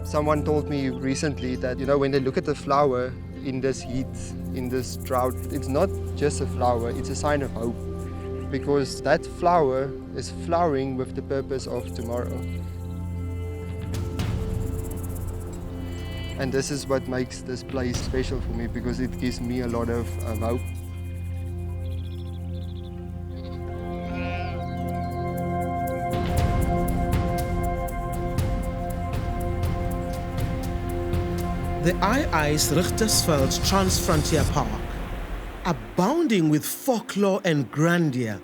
Someone told me recently that, when they look at the flower in this heat, in this drought, it's not just a flower, it's a sign of hope. Because that flower is flowering with the purpose of tomorrow. And this is what makes this place special for me, because it gives me a lot of hope. The Ais-Richtersveld Transfrontier Park, abounding with folklore and grandeur,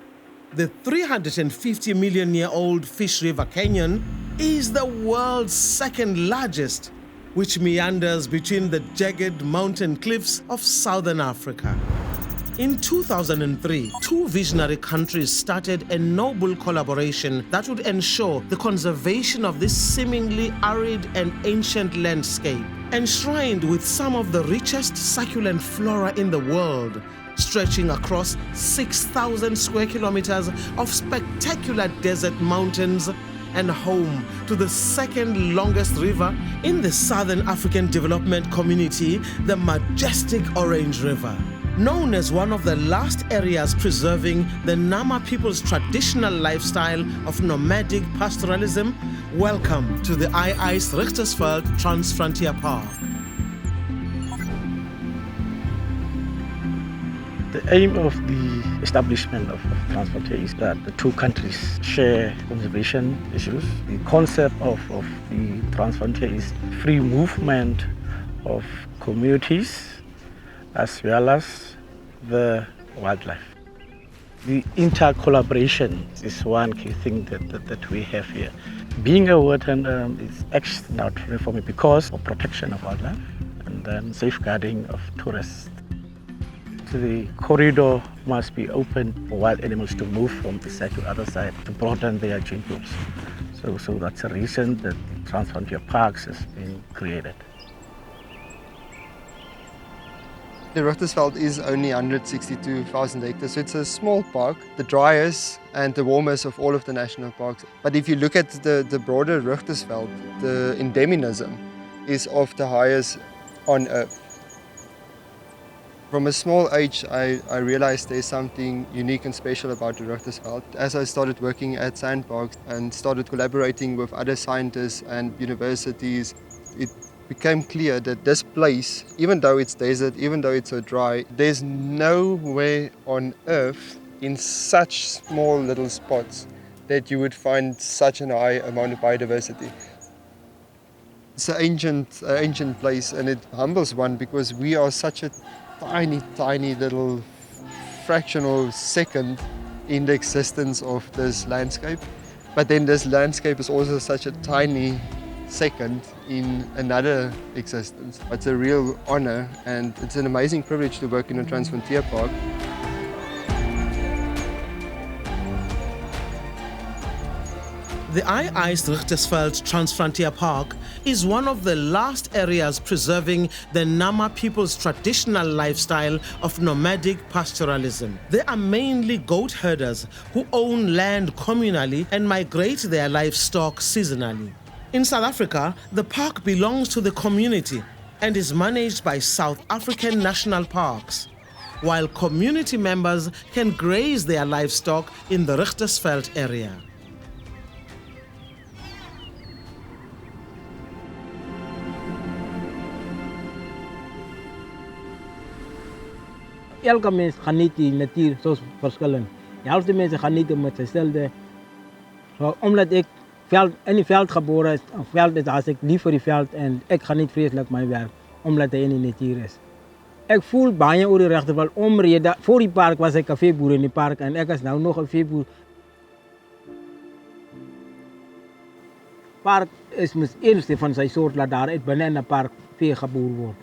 the 350-million-year-old Fish River Canyon is the world's second largest, which meanders between the jagged mountain cliffs of southern Africa. In 2003, two visionary countries started a noble collaboration that would ensure the conservation of this seemingly arid and ancient landscape, enshrined with some of the richest succulent flora in the world, stretching across 6,000 square kilometers of spectacular desert mountains and home to the second longest river in the Southern African Development Community, the majestic Orange River. Known as one of the last areas preserving the Nama people's traditional lifestyle of nomadic pastoralism, welcome to the Ais-Richtersveld Transfrontier Park. The aim of the establishment of Transfrontier is that the two countries share conservation issues. The concept of the Transfrontier is free movement of communities as well as the wildlife. The inter-collaboration is one key thing that we have here. Being a wetland is extraordinary for me because of protection of wildlife and then safeguarding of tourists. The corridor must be open for wild animals to move from this side to the other side to broaden their gene pools. So that's the reason that the Transfrontier Parks has been created. The Richtersveld is only 162,000 hectares, so it's a small park, the driest and the warmest of all of the national parks. But if you look at the broader Richtersveld, the endemism is of the highest on Earth. From a small age, I realized there's something unique and special about the Richtersveld. As I started working at sandparks and started collaborating with other scientists and universities, it became clear that this place, even though it's desert, even though it's so dry, there's nowhere on Earth in such small little spots that you would find such an high amount of biodiversity. It's an ancient place, and it humbles one because we are such a tiny little fractional second in the existence of this landscape. But then this landscape is also such a tiny second in another existence. It's a real honor, and it's an amazing privilege to work in a Transfrontier Park. The Ais-Richtersveld Transfrontier Park is one of the last areas preserving the Nama people's traditional lifestyle of nomadic pastoralism. They are mainly goat herders who own land communally and migrate their livestock seasonally. In South Africa, the park belongs to the community and is managed by South African national parks, while community members can graze their livestock in the Richtersveld area. Elke mens geniet die natuur soos verskillend. Die helfte mense geniet met dieselfde. So omdat ek in die veld gebore is, veld is as ek lief vir die veld en ek geniet vreeslik my werk omdat hy in die natuur is. Ek voel baie oor die Richtersveld omrede. Voor die park was ek 'n veeboer in die park en ek is nou nog 'n veeboer. Park is mos eerste van sy soort dat daar uit binne in 'n park vee geboer word.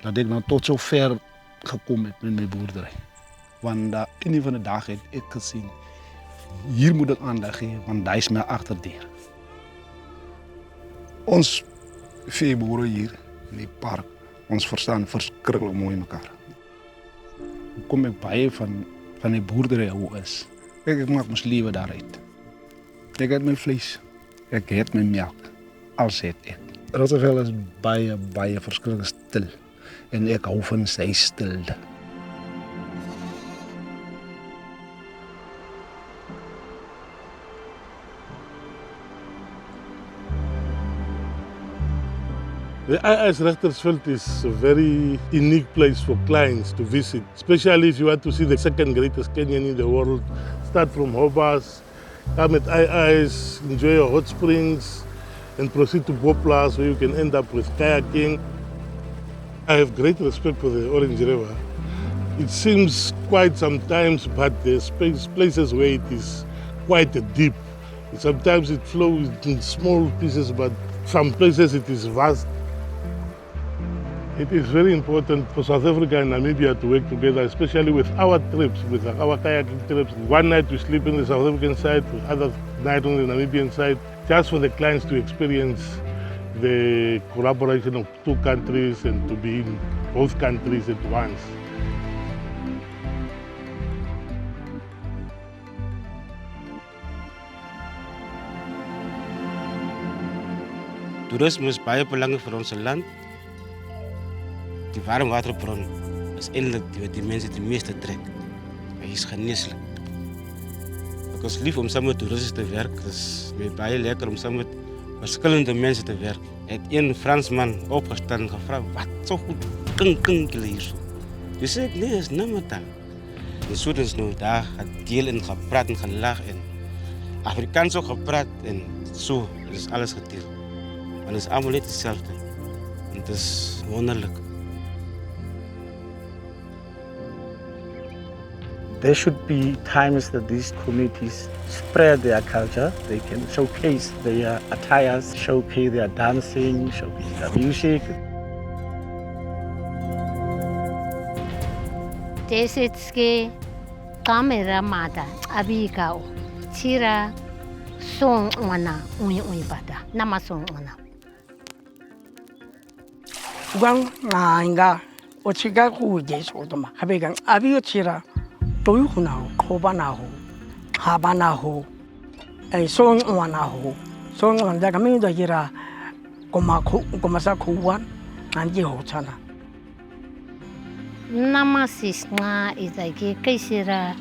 Dat ik nou tot zo ver gekomen ben met mijn boerderij. Want in van de dag heb ik gezien, hier moet ik aandacht geven, want daar is mijn achterdeur. Ons veeboeren hier in die park, ons verstaan verschrikkelijk mooi elkaar. Hoe kom ik bij van die boerderij hoe is? Kijk, ik maak mijn leven daaruit. Ek het my vlees. Ek het my melk. Als het ek. Ais-Richtersveld is baie verskriklik stil. En ek hou van sy stilte. The Ais-Richtersveld is a very unique place for clients to visit, especially if you want to see the second greatest canyon in the world. Start from Hobart, come at Ais, enjoy your hot springs, and proceed to Boplas where you can end up with kayaking. I have great respect for the Orange River. It seems quiet sometimes, but there's places where it is quite deep. Sometimes it flows in small pieces, but some places it is vast. It is very important for South Africa and Namibia to work together, especially with our trips, with our kayaking trips. One night we sleep on the South African side, the other night on the Namibian side, just for the clients to experience the collaboration of two countries and to be in both countries at once. Toerisme is baie belangrik vir ons land. Die warmwaterbron is eintlik wat die mense die meeste trek. Hy is geneeslik. Ek is lief om saam met toeriste te werk. Dit is baie lekker om saam met verskillende mense te werk. Het een Fransman opgestaan en gevra, wat so goed klink julle hier so? Dis ek nee, is Namataal. En so is nou daar gedeel en gepraat en gelag en Afrikaans ook gepraat en so is alles gedeel. Want het is allemaal net hetzelfde. En het is wonderlijk. There should be times that these communities spread their culture. They can showcase their attires, showcase their dancing, showcase their music. Desitske kamera mata abikao tira song wana ui bada nama song wana. Gang nga ochiga ku jeso doma habegang abiyo tira toyu kunao kobanaho habanaho song wanaho song wanda kami do jira komasa kuwan anji ho chana. Nama sisnga izaki kaisira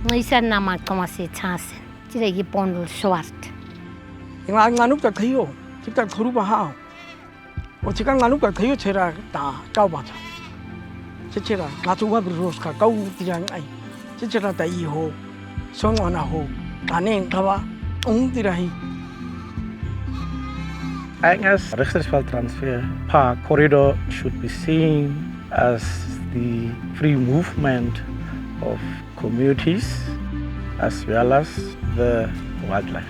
ngisa nama komasi chance tira gi pondul swart. Nga nuka kayo kita kuruba ha. Ochiga nganuka kayo chera ta kaubata. Chechera natuwa bruska kau tiang ai. Chechera ta iho song wanaho ane kawa tirahi. Ais-Richtersveld Transfrontier Park corridor should be seen as the free movement of communities as well as the wildlife.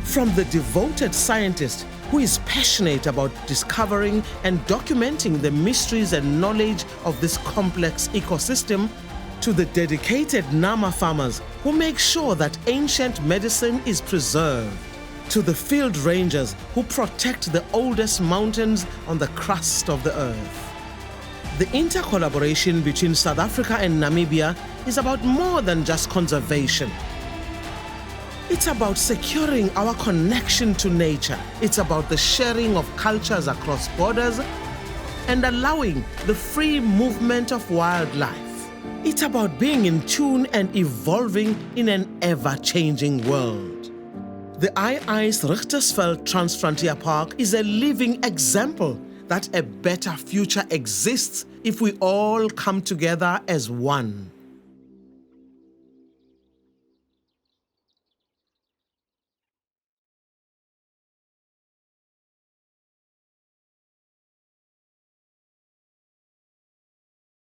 From the devoted scientist who is passionate about discovering and documenting the mysteries and knowledge of this complex ecosystem, to the dedicated Nama farmers who make sure that ancient medicine is preserved, to the field rangers who protect the oldest mountains on the crust of the earth. The intercollaboration between South Africa and Namibia is about more than just conservation. It's about securing our connection to nature. It's about the sharing of cultures across borders and allowing the free movement of wildlife. It's about being in tune and evolving in an ever-changing world. The Ais-Richtersveld Transfrontier Park is a living example that a better future exists if we all come together as one.